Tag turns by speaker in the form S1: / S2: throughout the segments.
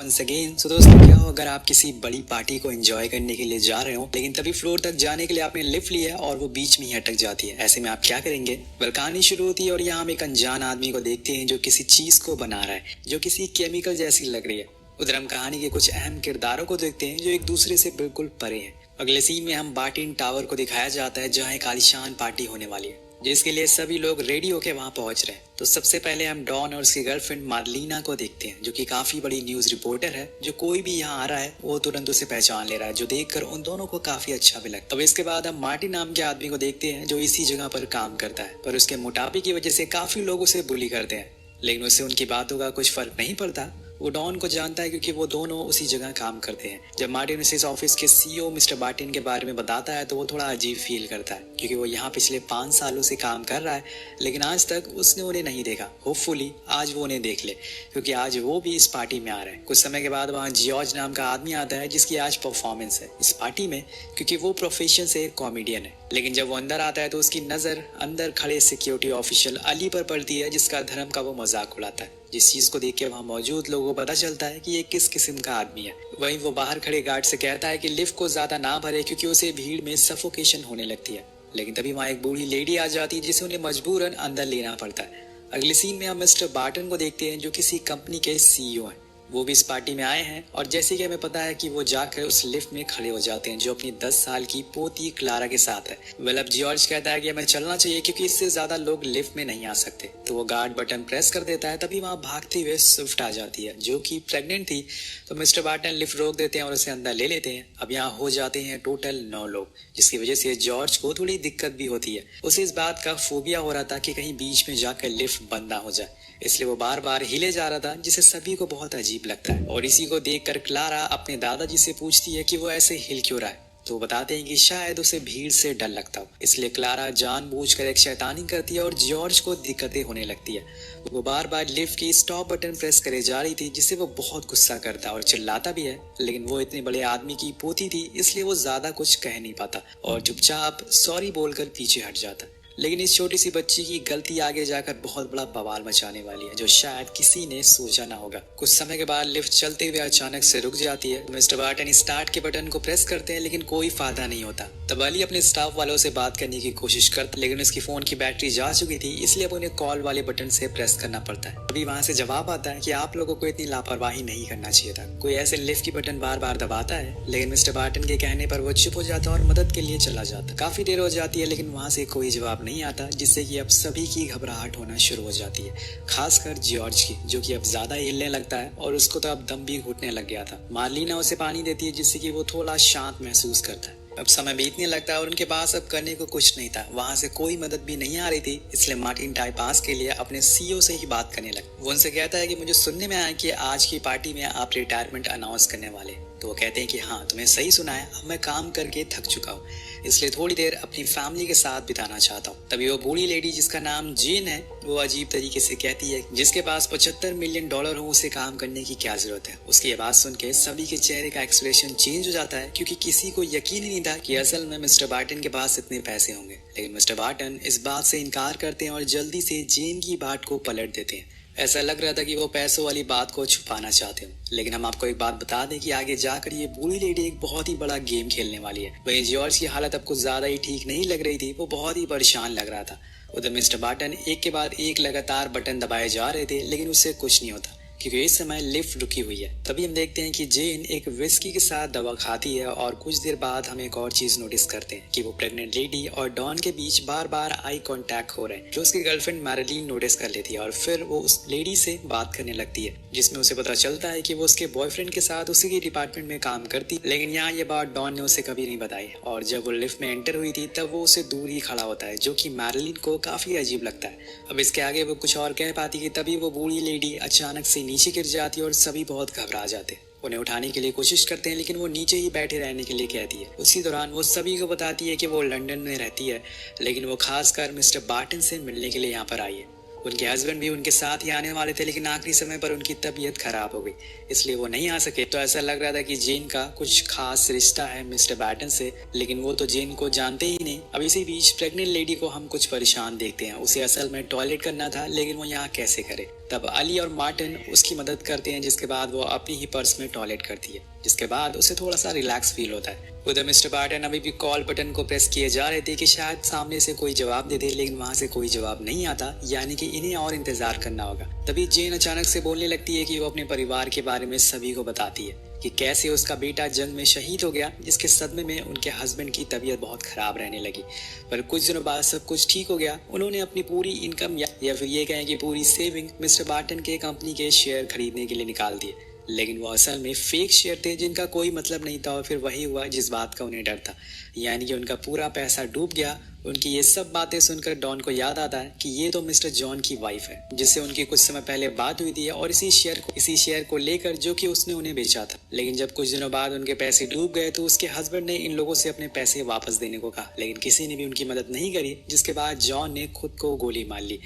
S1: Once again. सो दोस्तों, क्या हो अगर आप किसी बड़ी पार्टी को एंजॉय करने के लिए जा रहे हो, लेकिन तभी फ्लोर तक जाने के लिए आपने लिफ्ट लिया और वो बीच में ही अटक जाती है। ऐसे में आप क्या करेंगे? कहानी शुरू होती है और यहाँ हम एक अनजान आदमी को देखते हैं जो किसी चीज को बना रहा है जो किसी केमिकल जैसी लग रही है। उधर हम कहानी के कुछ अहम किरदारों को देखते हैं जो एक दूसरे से बिल्कुल परे हैं। अगले सीन में हम बार्टिन टावर को दिखाया जाता है जहाँ एक आलीशान पार्टी होने वाली है जिसके लिए सभी लोग रेडी होके वहां पहुंच रहे हैं। तो सबसे पहले हम डॉन और उसकी गर्लफ्रेंड मार्लिना को देखते हैं जो कि काफी बड़ी न्यूज रिपोर्टर है। जो कोई भी यहाँ आ रहा है वो तुरंत उसे पहचान ले रहा है, जो देखकर उन दोनों को काफी अच्छा भी लगता है। अब इसके बाद हम मार्टिन नाम के आदमी को देखते हैं जो इसी जगह पर काम करता है, पर उसके मोटापे की वजह से काफी लोग उसे बुली करते हैं, लेकिन उससे उनकी बातों का कुछ फर्क नहीं पड़ता। वो डॉन को जानता है क्योंकि वो दोनों उसी जगह काम करते हैं। जब मार्टिन उसे इस ऑफिस के सीईओ मिस्टर बार्टिन के बारे में बताता है तो वो थोड़ा अजीब फील करता है क्योंकि वो यहाँ पिछले 5 सालों से काम कर रहा है, लेकिन आज तक उसने उन्हें नहीं देखा। होपफुली आज वो उन्हें देख ले क्योंकि आज वो भी इस पार्टी में आ रहे हैं। कुछ समय के बाद वहाँ जॉर्ज नाम का आदमी आता है जिसकी आज परफॉर्मेंस है इस पार्टी में, क्योंकि वो प्रोफेशन से एक कॉमेडियन है। लेकिन जब वो अंदर आता है तो उसकी नजर अंदर खड़े सिक्योरिटी ऑफिशियल अली पर पड़ती है जिसका धर्म का वो मजाक उड़ाता है। जिस चीज को देख के वहाँ मौजूद लोगों को पता चलता है कि ये किस किस्म का आदमी है। वहीं वो बाहर खड़े गार्ड से कहता है कि लिफ्ट को ज्यादा ना भरे क्योंकि उसे भीड़ में सफोकेशन होने लगती है। लेकिन तभी वहाँ एक बूढ़ी लेडी आ जाती है जिसे उन्हें मजबूरन अंदर लेना पड़ता है। अगले सीन में हम मिस्टर बार्टन को देखते हैं जो किसी कंपनी के सीईओ हैं। वो भी इस पार्टी में आए हैं और जैसे कि हमें पता है कि वो जाकर उस लिफ्ट में खड़े हो जाते हैं जो अपनी 10 साल की पोती क्लारा के साथ है। अब जॉर्ज कहता है कि हमें चलना चाहिए क्योंकि इससे ज्यादा लोग लिफ्ट में नहीं आ सकते। तो वो गार्ड बटन प्रेस कर देता है, तभी वहाँ भागते हुए स्विफ्ट आ जाती है जो कि प्रेग्नेंट थी। तो मिस्टर बार्टन लिफ्ट रोक देते हैं और उसे अंदर ले लेते हैं। अब यहाँ हो जाते हैं टोटल 9 लोग, जिसकी वजह से जॉर्ज को थोड़ी दिक्कत भी होती है। उसे इस बात का फोबिया हो रहा था कि कहीं बीच में जाकर लिफ्ट बंद ना हो जाए, इसलिए वो बार बार हिले जा रहा था जिसे सभी को बहुत अजीब लगता है। और इसी को देखकर क्लारा अपने दादाजी से पूछती है कि वो ऐसे हिल क्यों रहा है। तो बताते हैं कि शायद उसे भीड़ से डर लगता हो, इसलिए क्लारा जानबूझकर एक शैतानी करती है और जॉर्ज को दिक्कतें होने लगती है। वो बार बार लिफ्ट की स्टॉप बटन प्रेस करे जा रही थी जिससे वो बहुत गुस्सा करता और चिल्लाता भी है, लेकिन वो इतने बड़े आदमी की पोती थी इसलिए वो ज्यादा कुछ कह नहीं पाता और चुपचाप सॉरी बोलकर पीछे हट जाता। लेकिन इस छोटी सी बच्ची की गलती आगे जाकर बहुत बड़ा बवाल मचाने वाली है जो शायद किसी ने सोचा ना होगा। कुछ समय के बाद लिफ्ट चलते हुए अचानक से रुक जाती है। मिस्टर बार्टन स्टार्ट के बटन को प्रेस करते हैं लेकिन कोई फायदा नहीं होता। तब अली अपने स्टाफ वालों से बात करने की कोशिश करता, लेकिन उसकी फोन की बैटरी जा चुकी थी इसलिए अब उन्हें कॉल वाले बटन से प्रेस करना पड़ता है। अभी वहाँ से जवाब आता है कि आप लोगों को इतनी लापरवाही नहीं करना चाहिए था। कोई ऐसे लिफ्ट की बटन बार बार दबाता है, लेकिन मिस्टर बार्टन के कहने पर वो चुप हो जाता और मदद के लिए चला जाता। काफी देर हो जाती है लेकिन वहाँ से कोई जवाब नहीं आता, जिससे कि अब सभी की घबराहट होना शुरू हो जाती है, खासकर जॉर्ज की जो कि अब ज्यादा हिलने लगता है और उसको तो अब दम भी घुटने लग गया था। मार्लिना उसे पानी देती है जिससे कि वो थोड़ा शांत महसूस करता है। अब समय बीतने लगता है और उनके पास अब करने को कुछ नहीं था। वहां से कोई मदद भी नहीं आ रही थी, इसलिए मार्टिन टाई पास के लिए अपने सीईओ से ही बात करने लगा। वो उनसे कहता है कि मुझे सुनने में आया कि आज की पार्टी में आप रिटायरमेंट अनाउंस करने वाले। तो वो कहते हैं कि हाँ, तुम्हें सही सुना है, अब मैं काम करके थक चुका हूँ, इसलिए थोड़ी देर अपनी फैमिली के साथ बिताना चाहता हूँ। तभी वो बूढ़ी लेडी जिसका नाम जेन है वो अजीब तरीके से कहती है जिसके पास $75 मिलियन हो उसे काम करने की क्या जरूरत है। उसकी आवाज सुन के सभी के चेहरे का एक्सप्रेशन चेंज हो जाता है क्योंकि किसी को यकीन ही नहीं था कि असल में मिस्टर बार्टन के पास इतने पैसे होंगे। लेकिन मिस्टर बार्टन इस बात से इनकार करते हैं और जल्दी से जेन की बात को पलट देते हैं। ऐसा लग रहा था कि वो पैसों वाली बात को छुपाना चाहते हो। लेकिन हम आपको एक बात बता दें कि आगे जाकर ये बूढ़ी लेडी एक बहुत ही बड़ा गेम खेलने वाली है। वहीं जॉर्ज की हालत अब कुछ ज्यादा ही ठीक नहीं लग रही थी, वो बहुत ही परेशान लग रहा था। उधर मिस्टर बार्टन एक के बाद एक लगातार बटन दबाए जा रहे थे लेकिन उससे कुछ नहीं होता क्योंकि इस समय लिफ्ट रुकी हुई है। तभी हम देखते हैं कि जेन एक विस्की के साथ दवा खाती है और कुछ देर बाद हम एक और चीज नोटिस करते हैं कि वो प्रेग्नेंट लेडी और डॉन के बीच बार बार आई कांटेक्ट हो रहे हैं, जो उसकी गर्लफ्रेंड मैरिलीन नोटिस कर लेती है और फिर वो उस लेडी से बात करने लगती है जिसमें उसे पता चलता है कि वो उसके बॉयफ्रेंड के साथ उसी के डिपार्टमेंट में काम करती। लेकिन यहाँ ये बात डॉन ने उसे कभी नहीं बताई और जब वो लिफ्ट में एंटर हुई थी तब वो उसे दूर ही खड़ा होता है, जो कि मैरिलीन को काफी अजीब लगता है। अब इसके आगे वो कुछ और कह पाती कि तभी वो बूढ़ी लेडी अचानक से नीचे गिर जाती है और सभी बहुत घबरा जाते। उन्हें उठाने के लिए कोशिश करते हैं लेकिन वो नीचे ही बैठे रहने के लिए कहती है। उसी दौरान वो सभी को बताती है कि वो लंदन में रहती है, लेकिन वो खासकर मिस्टर बार्टन से मिलने के लिए यहाँ पर आई है। उनके हस्बैंड भी उनके साथ ही आने वाले थे लेकिन आखिरी समय पर उनकी तबीयत खराब हो गई इसलिए वो नहीं आ सके। तो ऐसा लग रहा था कि जेन का कुछ खास रिश्ता है मिस्टर बैटन से, लेकिन वो तो जेन को जानते ही नहीं। अब इसी बीच प्रेग्नेंट लेडी को हम कुछ परेशान देखते हैं। उसे असल में टॉयलेट करना था लेकिन वो यहाँ कैसे करे। तब अली और मार्टिन उसकी मदद करते हैं, जिसके बाद वो अपनी ही पर्स में टॉयलेट करती है, जिसके बाद उसे थोड़ा सा रिलैक्स फील होता है। उधर मिस्टर बार्टन अभी भी कॉल बटन को प्रेस किए जा रहे थे कि शायद सामने से कोई जवाब दे दे, लेकिन वहां से कोई जवाब नहीं आता, यानी कि इन्हें और इंतजार करना होगा। तभी जेन अचानक से बोलने लगती है कि वो अपने परिवार के बारे में सभी को बताती है कि कैसे उसका बेटा जंग में शहीद हो गया, जिसके सदमे में उनके हस्बैंड की तबीयत बहुत खराब रहने लगी। पर कुछ दिनों बाद सब कुछ ठीक हो गया। उन्होंने अपनी पूरी इनकम या फिर ये कहें कि पूरी सेविंग मिस्टर बार्टन के कंपनी के शेयर खरीदने के लिए निकाल दिए, लेकिन वो असल में फेक शेयर थे जिनका कोई मतलब नहीं था। और फिर वही हुआ जिस बात का उन्हें डर था, यानी कि उनका पूरा पैसा डूब गया। उनकी ये सब बातें सुनकर डॉन को याद आता है कि ये तो मिस्टर जॉन की वाइफ है, जिससे उनकी कुछ समय पहले बात हुई थी, और इसी शेयर को लेकर जो कि उसने उन्हें बेचा था। लेकिन जब कुछ दिनों बाद उनके पैसे डूब गए तो उसके हस्बैंड ने इन लोगों से अपने पैसे वापस देने को कहा, लेकिन किसी ने भी उनकी मदद नहीं करी, जिसके बाद जॉन ने खुद को गोली मार ली।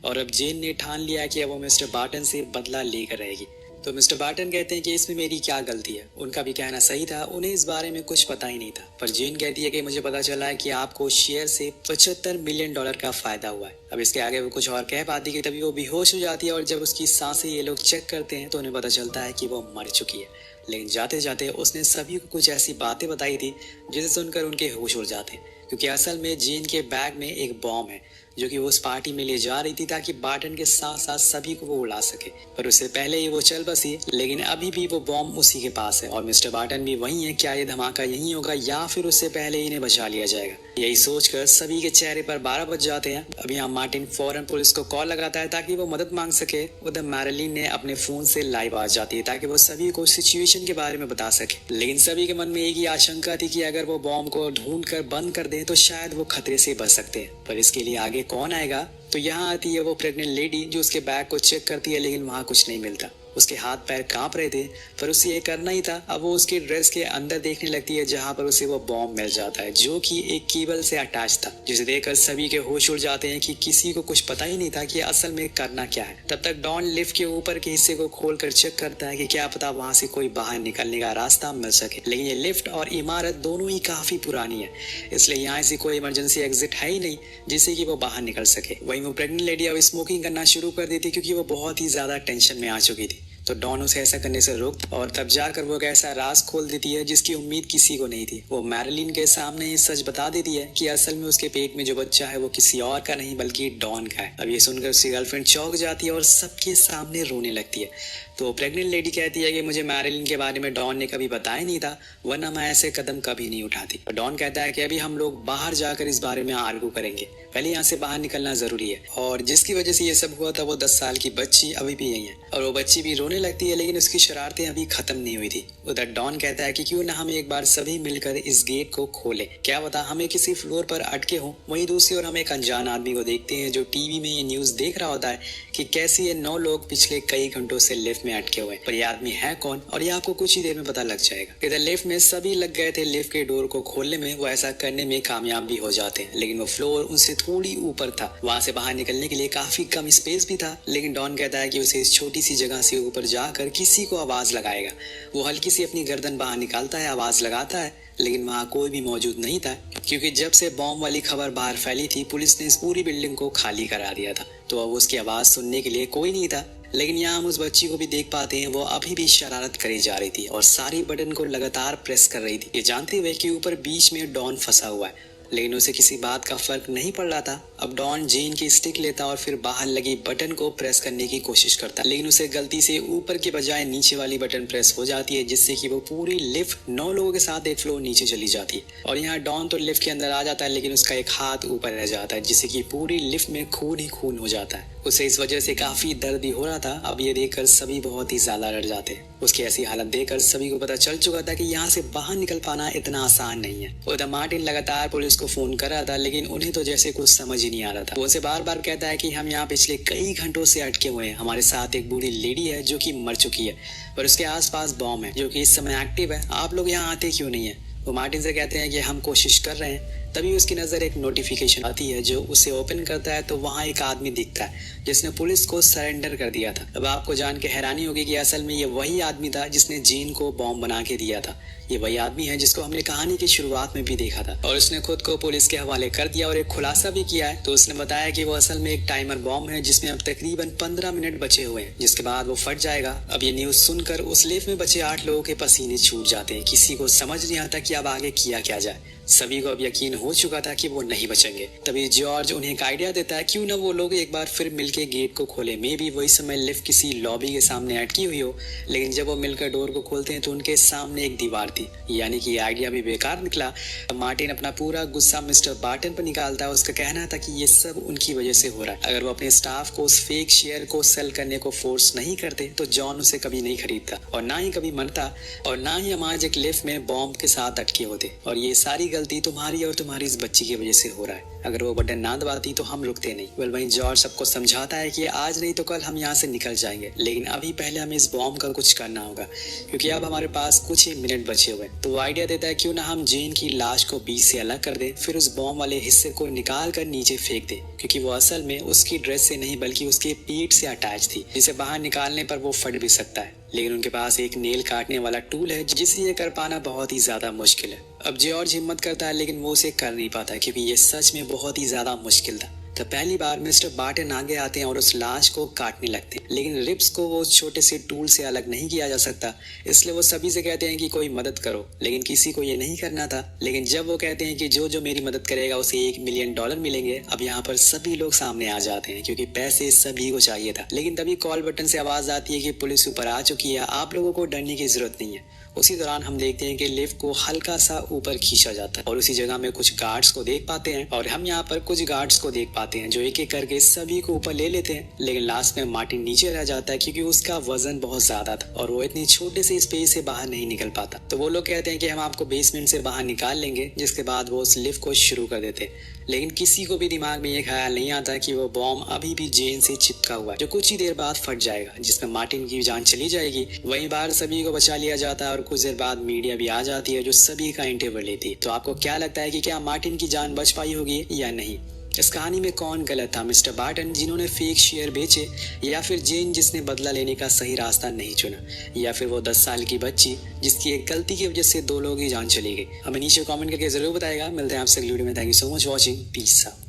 S1: और अब जेन ने ठान लिया कि अब वो मिस्टर बार्टन से बदला लेकर रहेगी। तो मिस्टर बार्टन कहते हैं कि इसमें मेरी क्या गलती है। उनका भी कहना सही था, उन्हें इस बारे में कुछ पता ही नहीं था। पर जेन कहती है कि मुझे पता चला है कि आपको शेयर से $75 मिलियन का फायदा हुआ है। अब इसके आगे वो कुछ और कह पाती कि तभी वो बेहोश हो जाती है, और जब उसकी सांसें ये लोग चेक करते हैं तो उन्हें पता चलता है कि वो मर चुकी है। लेकिन जाते जाते उसने सभी को कुछ ऐसी बातें बताई थी जिसे सुनकर उनके होश उड़ जाते हैं, क्योंकि असल में जेन के बैग में एक बॉम्ब है जो कि वो उस पार्टी में ले जा रही थी ताकि बार्टन के साथ साथ सभी को वो उड़ा सके। पर उससे पहले ही वो चल बसी, लेकिन अभी भी वो बॉम्ब उसी के पास है और मिस्टर बार्टन भी वही है। क्या ये धमाका यही होगा या फिर उससे पहले इन्हें बचा लिया जाएगा? यही सोचकर सभी के चेहरे पर 12 बज जाते हैं। अभी यहाँ मार्टिन फौरन पुलिस को कॉल लगाता है ताकि वो मदद मांग सके। उधर मैरिलिन ने अपने फोन से लाइव आ जाती है ताकि वो सभी को सिचुएशन के बारे में बता सके। लेकिन सभी के मन में एक ही आशंका थी कि अगर वो बॉम्ब को ढूंढ कर बंद कर दे तो शायद वो खतरे से बच सकते हैं। पर इसके लिए आगे कौन आएगा? तो यहाँ आती है वो प्रेग्नेंट लेडी जो उसके बैग को चेक करती है, लेकिन वहाँ कुछ नहीं मिलता। उसके हाथ पैर कांप रहे थे, पर उसे ये करना ही था। अब वो उसके ड्रेस के अंदर देखने लगती है जहाँ पर उसे वो बॉम्ब मिल जाता है जो कि एक केबल से अटैच था, जिसे देखकर सभी के होश उड़ जाते हैं कि किसी को कुछ पता ही नहीं था कि असल में करना क्या है। तब तक डॉन लिफ्ट के ऊपर के हिस्से को खोलकर चेक करता है कि क्या पता वहाँ से कोई बाहर निकलने का रास्ता मिल सके, लेकिन ये लिफ्ट और इमारत दोनों ही काफी पुरानी है, इसलिए यहाँ से कोई इमरजेंसी एग्जिट है ही नहीं जिससे कि वो बाहर निकल सके। वहीं वो प्रेग्नेंट लेडी अब स्मोकिंग करना शुरू कर देती क्योंकि वो बहुत ही ज्यादा टेंशन में आ चुकी थी। तो डॉन उसे ऐसा करने से रोक और तब जाकर वो एक ऐसा राज खोल देती है जिसकी उम्मीद किसी को नहीं थी। वो मैरिलिन के सामने ये सच बता देती है कि असल में उसके पेट में जो बच्चा है वो किसी और का नहीं बल्कि डॉन का है। अब ये सुनकर उसकी गर्लफ्रेंड चौंक जाती है और सबके सामने रोने लगती है। तो प्रेग्नेंट लेडी कहती है कि मुझे मैरिलिन के बारे में डॉन ने कभी बताया नहीं था, वरना मैं ऐसे कदम कभी नहीं उठाती। और डॉन कहता है कि अभी हम लोग बाहर जाकर इस बारे में आर्गू करेंगे, पहले यहाँ से बाहर निकलना जरूरी है। और जिसकी वजह से ये सब हुआ था वो 10 साल की बच्ची अभी भी यही है और वो बच्ची भी रोने लगती है, लेकिन उसकी शरारतें अभी खत्म नहीं हुई थी। उधर डॉन कहता है कि क्यों ना हम एक बार सभी मिलकर इस गेट को खोले, क्या पता हमें किसी फ्लोर पर अटके हों। वहीं दूसरी ओर हम एक अनजान आदमी को देखते हैं जो टीवी में ये न्यूज देख रहा होता है कि कैसे ये 9 लोग पिछले कई घंटों से लिफ्ट में अटके हुए। पर ये आदमी है कौन, और ये आपको कुछ ही देर में पता लग जाएगा। इधर लिफ्ट में सभी लग गए थे लिफ्ट के डोर को खोलने में। वो ऐसा करने में कामयाब भी हो जाते हैं, लेकिन वो फ्लोर उनसे थोड़ी ऊपर था। वहां से बाहर निकलने के लिए काफी कम स्पेस भी था, लेकिन डॉन कहता है कि उसे इस छोटी सी जगह से ऊपर जाकर किसी को आवाज लगाएगा। वो हल्की सी अपनी गर्दन बाहर निकालता है, आवाज लगाता है, लेकिन वहाँ कोई भी मौजूद नहीं था, क्योंकि जब से बॉम्ब वाली खबर बाहर फैली थी पुलिस ने इस पूरी बिल्डिंग को खाली करा दिया था। तो अब उसकी आवाज सुनने के लिए कोई नहीं था। लेकिन यहाँ हम उस बच्ची को भी देख पाते हैं, वो अभी भी शरारत करी जा रही थी और सारी बटन को लगातार प्रेस कर रही थी, ये जानते हुए कि ऊपर बीच में डॉन फंसा हुआ है। लेकिन उसे किसी बात का फर्क नहीं पड़ रहा था। अब डॉन जेन की स्टिक लेता और फिर बाहर लगी बटन को प्रेस करने की कोशिश करता, लेकिन उसे गलती से ऊपर के बजाय नीचे वाली बटन प्रेस हो जाती है, जिससे कि वो पूरी लिफ्ट 9 लोगों के साथ एक फ्लोर नीचे चली जाती है। और यहाँ डॉन तो लिफ्ट के अंदर आ जाता है, लेकिन उसका एक हाथ ऊपर रह जाता है, जिससे कि पूरी लिफ्ट में खून ही खून हो जाता है। उसे इस वजह से काफी दर्द भी हो रहा था। अब ये देखकर सभी बहुत ही ज्यादा डर जाते हैं। उसकी ऐसी हालत देखकर सभी को पता चल चुका था कि यहाँ से बाहर निकल पाना इतना आसान नहीं है। उधर मार्टिन लगातार पुलिस को फोन कर रहा था, लेकिन उन्हें तो जैसे कुछ समझ ही नहीं आ रहा था। वो उसे बार बार कहता है कि हम यहाँ पिछले कई घंटों से अटके हुए हैं, हमारे साथ एक बूढ़ी लेडी है जो कि मर चुकी है, पर उसके आसपास बॉम्ब है जो कि इस समय एक्टिव है, आप लोग यहाँ आते क्यों नहीं है? वो मार्टिन से कहते हैं कि हम कोशिश कर रहे हैं। तभी उसकी नजर एक नोटिफिकेशन आती है जो उसे ओपन करता है, तो वहाँ एक आदमी दिखता है जिसने पुलिस को सरेंडर कर दिया था। अब आपको जान के हैरानी होगी कि असल में ये वही आदमी था जिसने जीन को बॉम्ब बना के दिया था। ये वही आदमी है जिसको हमने कहानी की शुरुआत में भी देखा था, और उसने खुद को पुलिस के हवाले कर दिया और एक खुलासा भी किया है। तो उसने बताया कि वो असल में एक टाइमर बॉम्ब है जिसमें अब तकरीबन 15 मिनट बचे हुए हैं, जिसके बाद वो फट जाएगा। अब ये न्यूज सुनकर उस लिफ्ट में बचे 8 लोगों के पसीने छूट जाते हैं। किसी को समझ नहीं आता कि अब आगे किया क्या जाए। सभी को अब यकीन हो चुका था कि वो नहीं बचेंगे। तभी जॉर्ज उन्हें एक आइडिया देता है, क्यों ना वो लोग एक बार फिर मिलके गेट को खोले। मे भी वही समय लिफ्ट किसी लॉबी के सामने अटकी हुई हो, लेकिन जब वो मिलकर डोर को खोलते हैं तो उनके सामने एक दीवार थी। यानी कि ये आइडिया भी बेकार निकला। मार्टिन अपना पूरा गुस्सा मिस्टर बार्टन पर निकालता है। उसका कहना था कि ये सब उनकी वजह से हो रहा है। अगर वो अपने स्टाफ को उस फेक शेयर को सेल करने को फोर्स नहीं करते तो जॉन उसे कभी नहीं खरीदता और ना ही कभी मरता, और ना ही हम आज एक लिफ्ट में बॉम्ब के साथ अटके होते। और ये सारी गलती तुम्हारी और तुम्हारी इस बच्ची की वजह से हो रहा है। अगर वो बटन ना दबाती तो हम रुकते नहीं। वेल, वहीं जॉर्ज सबको समझाता है कि आज नहीं तो कल हम यहाँ से निकल जाएंगे, लेकिन अभी पहले हमें इस बॉम्ब का कुछ करना होगा, क्योंकि अब हमारे पास कुछ ही मिनट बचे हुए। तो वो आइडिया देता है, क्यों ना हम जेन की लाश को बीच से अलग कर दें, फिर उस बॉम्ब वाले हिस्से को निकाल कर नीचे फेंक दे, क्योंकि वो असल में उसकी ड्रेस से नहीं बल्कि उसके पीठ से अटैच थी, जिसे बाहर निकालने पर वो फट भी सकता है। लेकिन उनके पास एक नेल काटने वाला टूल है जिसे ये कर पाना बहुत ही ज्यादा मुश्किल है। अब जॉर्ज हिम्मत करता है, लेकिन वो उसे कर नहीं पाता क्योंकि ये सच में बहुत ही ज्यादा मुश्किल था। तो पहली बार मिस्टर बार्टन आगे आते हैं और उस लाश को काटने लगते हैं, लेकिन रिब्स को वो छोटे से टूल से अलग नहीं किया जा सकता। इसलिए वो सभी से कहते हैं कि कोई मदद करो, लेकिन किसी को ये नहीं करना था। लेकिन जब वो कहते हैं कि जो जो मेरी मदद करेगा उसे $1 मिलियन मिलेंगे, अब यहाँ पर सभी लोग सामने आ जाते हैं क्योंकि पैसे सभी को चाहिए था। लेकिन तभी कॉल बटन से आवाज आती है कि पुलिस ऊपर आ चुकी है, आप लोगों को डरने की जरूरत नहीं है। उसी दौरान हम देखते हैं कि लिफ्ट को हल्का सा ऊपर खींचा जाता है और उसी जगह में कुछ गार्ड्स को देख पाते हैं, और हम यहाँ पर कुछ गार्ड्स को देख पाते हैं जो एक एक करके सभी को ऊपर ले लेते हैं। लेकिन लास्ट में मार्टिन नीचे रह जाता है क्योंकि उसका वजन बहुत ज्यादा था और वो इतनी छोटे से स्पेस से बाहर नहीं निकल पाता। तो वो लोग कहते हैं कि हम आपको बेसमेंट से बाहर निकाल लेंगे, जिसके बाद वो उस लिफ्ट को शुरू कर देते। लेकिन किसी को भी दिमाग में ये ख्याल नहीं आता कि वो बॉम्ब अभी भी जेन से चिपका हुआ है, जो कुछ ही देर बाद फट जाएगा, जिसमें मार्टिन की जान चली जाएगी। वहीं बाहर सभी को बचा लिया जाता है और कुछ देर बाद मीडिया भी आ जाती है जो सभी का इंटरव्यू लेती है। तो आपको क्या लगता है कि क्या मार्टिन की जान बच पाई होगी या नहीं? इस कहानी में कौन गलत था, मिस्टर बार्टन जिन्होंने फेक शेयर बेचे, या फिर जेन जिसने बदला लेने का सही रास्ता नहीं चुना, या फिर वो 10 साल की बच्ची जिसकी एक गलती की वजह से 2 लोगों की जान चली गई? हमें नीचे कमेंट करके जरूर बताएगा। मिलते हैं आपसे अगली वीडियो में। Thank you so much watching. Peace out.